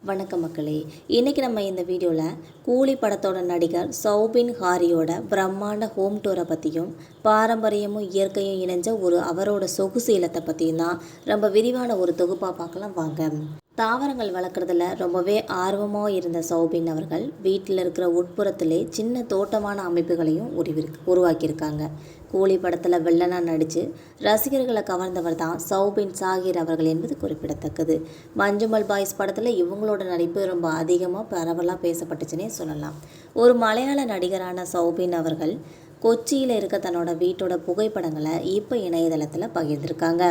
வணக்கம் மக்களே. இன்றைக்கி நம்ம இந்த வீடியோவில் கூலி படத்தோட நடிகர் சௌபின் ஹாரியோட பிரம்மாண்ட ஹோம் டூரை பற்றியும் பாரம்பரியமும் இயற்கையும் இணைஞ்ச அவரோட சொகுசு இல்லத்தை பற்றியும் தான் ரொம்ப விரிவான ஒரு தொகுப்பாக பார்க்கலாம் வாங்க. தாவரங்கள் வளர்க்குறதுல ரொம்பவே ஆர்வமாக இருந்த சௌபின் அவர்கள் வீட்டில் இருக்கிற உட்புறத்திலே சின்ன தோட்டமான அமைப்புகளையும் உருவாக்கியிருக்காங்க. கூலி படத்தில் வில்லனாக நடித்து ரசிகர்களை கவர்ந்தவர் தான் சௌபின் சாகிர் அவர்கள் என்பது குறிப்பிடத்தக்கது. மஞ்சுமல் பாய்ஸ் படத்தில் இவங்களோட நடிப்பு ரொம்ப அதிகமாக பரவலாக பேசப்பட்டுச்சுன்னே சொல்லலாம். ஒரு மலையாள நடிகரான சௌபின் அவர்கள் கொச்சியில் இருக்க தன்னோட வீட்டோட புகைப்படங்களை இப்போ இணையதளத்தில் பகிர்ந்திருக்காங்க.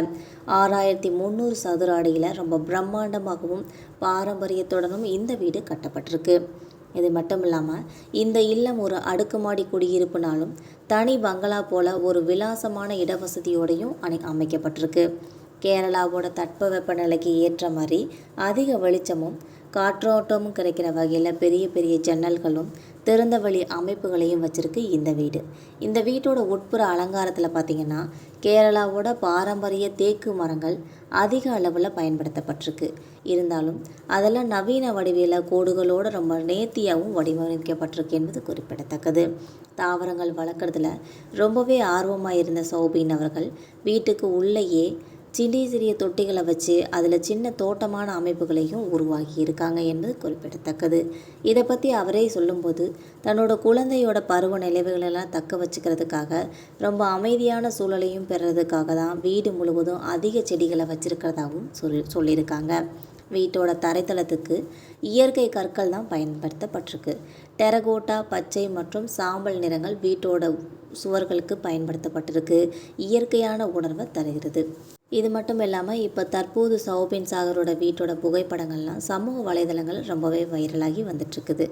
6300 சதுர அடியில் ரொம்ப பிரம்மாண்டமாகவும் பாரம்பரியத்துடனும் இந்த வீடு கட்டப்பட்டிருக்கு. இது மட்டும் இல்லாமல் இந்த இல்லம் ஒரு அடுக்குமாடி குடியிருப்புனாலும் தனி பங்களா போல ஒரு விலாசமான இடவசதியோடையும் அமைக்கப்பட்டிருக்கு. கேரளாவோட தட்பவெப்பநிலைக்கு ஏற்ற மாதிரி அதிக வெளிச்சமும் காற்றோட்டமும் கிடைக்கிற வகையில் பெரிய பெரிய ஜன்னல்களும் திறந்த வழி அமைப்புகளையும் வச்சுருக்கு இந்த வீடு. இந்த வீட்டோட உட்புற அலங்காரத்தில் பார்த்திங்கன்னா கேரளாவோட பாரம்பரிய தேக்கு மரங்கள் அதிக அளவில் பயன்படுத்தப்பட்டிருக்கு. இருந்தாலும் அதெல்லாம் நவீன வடிவியல கோடுகளோடு ரொம்ப நேர்த்தியாகவும் வடிவமைக்கப்பட்டிருக்கு என்பது குறிப்பிடத்தக்கது. தாவரங்கள் வளர்க்குறதுல ரொம்பவே ஆர்வமாக இருந்த சௌபின் அவர்கள் வீட்டுக்கு உள்ளேயே சிறிய தொட்டிகளை வச்சு அதில் சின்ன தோட்டமான அமைப்புகளையும் உருவாக்கி இருக்காங்க என்பது குறிப்பிடத்தக்கது. இதை பற்றி அவரே சொல்லும்போது தன்னோட குழந்தையோட பருவ நினைவுகளெல்லாம் தக்க வச்சுக்கிறதுக்காக ரொம்ப அமைதியான சூழலையும் பெறுறதுக்காக தான் வீடு முழுவதும் அதிக செடிகளை வச்சுருக்கிறதாகவும் சொல்லியிருக்காங்க. வீட்டோட தரைத்தளத்துக்கு இயற்கை கற்கள் தான் பயன்படுத்தப்பட்டிருக்கு. டெரகோட்டா, பச்சை மற்றும் சாம்பல் நிறங்கள் வீட்டோட சுவர்களுக்கு பயன்படுத்தப்பட்டிருக்கு. இயற்கையான உணர்வை தருகிறது. இது மட்டும் இல்லாமல் இப்போ தற்போது சௌபின் சாகரோட வீட்டோட புகைப்படங்கள்லாம் சமூக வலைதளங்கள் ரொம்பவே வைரலாகி வந்துட்டுருக்குது.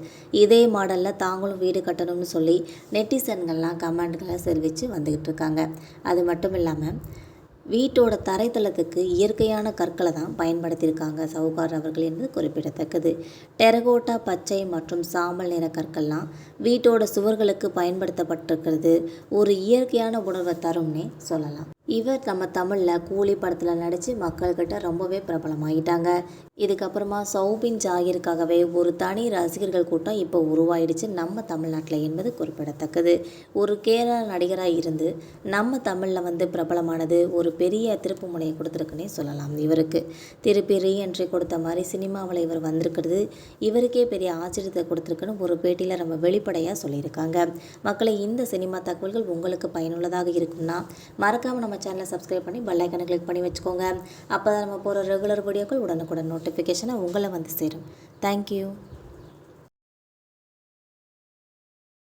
இதே மாடலில் தாங்களும் வீடு கட்டணும்னு சொல்லி நெட்டிசன்கள்லாம் கமெண்ட்களை தெரிவித்து வந்துக்கிட்டு இருக்காங்க. அது மட்டும் இல்லாமல் வீட்டோட தரைத்தளத்துக்கு இயற்கையான கற்களை தான் பயன்படுத்தியிருக்காங்க சவுகார் அவர்கள் என்பது குறிப்பிடத்தக்கது. டெரகோட்டா, பச்சை மற்றும் சாம்பல் நிற கற்கள்லாம் வீட்டோட சுவர்களுக்கு பயன்படுத்தப்பட்டிருக்கிறது ஒரு இயற்கையான உணர்வை தரும்னே சொல்லலாம். இவர் நம்ம தமிழில் கூலி படத்தில் நடித்து மக்கள்கிட்ட ரொம்பவே பிரபலமாகிட்டாங்க. இதுக்கப்புறமா சௌபின் ஜாகிருக்காகவே ஒரு தனி ரசிகர்கள் கூட்டம் இப்போ உருவாயிடுச்சு நம்ம தமிழ்நாட்டில் என்பது குறிப்பிடத்தக்கது. ஒரு கேரள நடிகராக இருந்து நம்ம தமிழில் பிரபலமானது ஒரு பெரிய திருப்பு முனையை கொடுத்துருக்குன்னே சொல்லலாம். இவருக்கு திருப்பி ரீஎன்ட்ரி கொடுத்த மாதிரி சினிமாவில் இவர் வந்திருக்கிறது இவருக்கே பெரிய ஆச்சரியத்தை கொடுத்துருக்குன்னு ஒரு பேட்டியில் ரொம்ப வெளிப்படையாக சொல்லியிருக்காங்க. மக்களை இந்த சினிமா தகவல்கள் உங்களுக்கு பயனுள்ளதாக இருக்கும்னா மறக்காமல் நம்ம சேனலை சப்ஸ்கிரைப் பண்ணி பெல் ஐகானை கிளிக் பண்ணி வச்சுக்கோங்க. அப்போ தான் நம்ம போகிற ரெகுலர் வீடியோக்கள் உடனுக்குடன் நோட்டிஃபிகேஷனை உங்களை வந்து சேரும். தேங்க்யூ.